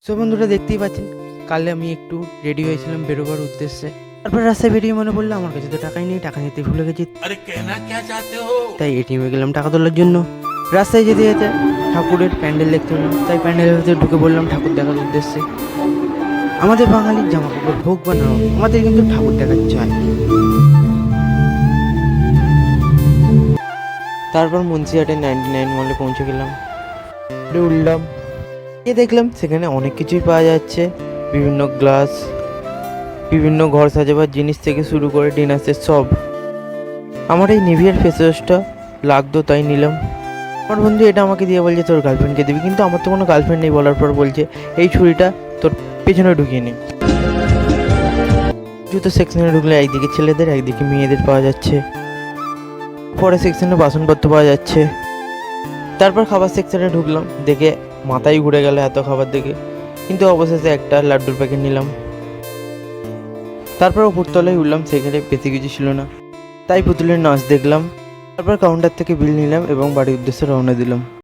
So বন্ধুরা, দেখতেই পাচ্ছেন কালে আমি একটু রেডি হয়েছিলাম বেরোবার উদ্দেশ্যে। তারপর রাস্তায় বেরিয়ে মনে পড়লো আমার কাছে তো টাকাই নেই, টাকা নিতে ভুলে গেছি। তাই এটিএমে গেলাম টাকা তোলার জন্য। রাস্তায় যেতে যেতে ঠাকুরের প্যান্ডেল দেখতে পেলাম, তাই প্যান্ডেলের ভিতরে ঢুকে পড়লাম ঠাকুর দেখার উদ্দেশ্যে। আমাদের বাঙালির জামা কাপড় হোক বা না হোক, আমাদের কিন্তু ঠাকুর দেখার চাই। তারপর মুন্সিহাটে 99 মলে পৌঁছে গেলাম, উঠলাম, দেখলাম সেখানে অনেক কিছুই পাওয়া যাচ্ছে, বিভিন্ন গ্লাস, বিভিন্ন ঘর সাজাবার জিনিস থেকে শুরু করে ডিনার সেট সব। আমার এই নিভিয়ার ফেস ওয়াশটা লাগতো তাই নিলাম। আমার বন্ধু এটা আমাকে দিয়ে বলছে তোর গার্লফ্রেন্ডকে দিবি, কিন্তু আমার তো কোনো গার্লফ্রেন্ড নেই বলার পর বলছে এই ছুরিটা তোর পেছনে ঢুকিয়ে নে। জুতো সেকশনে ঢুকলে একদিকে ছেলেদের একদিকে মেয়েদের পাওয়া যাচ্ছে, পরে সেকশনে বাসনপত্র পাওয়া যাচ্ছে। তারপর খাবার সেকশনে ঢুকলাম, দেখে মাথায় ঘুরে গেল এত খাবার দেখে, কিন্তু অবশেষে একটা লাড্ডুর প্যাকেট নিলাম। তারপর উপরতলায় উঠলাম, সেখানে বেশি কিছু ছিল না, তাই পুতুলের নাচ দেখলাম। তারপর কাউন্টার থেকে বিল নিলাম এবং বাড়ির উদ্দেশ্যে রওনা দিলাম।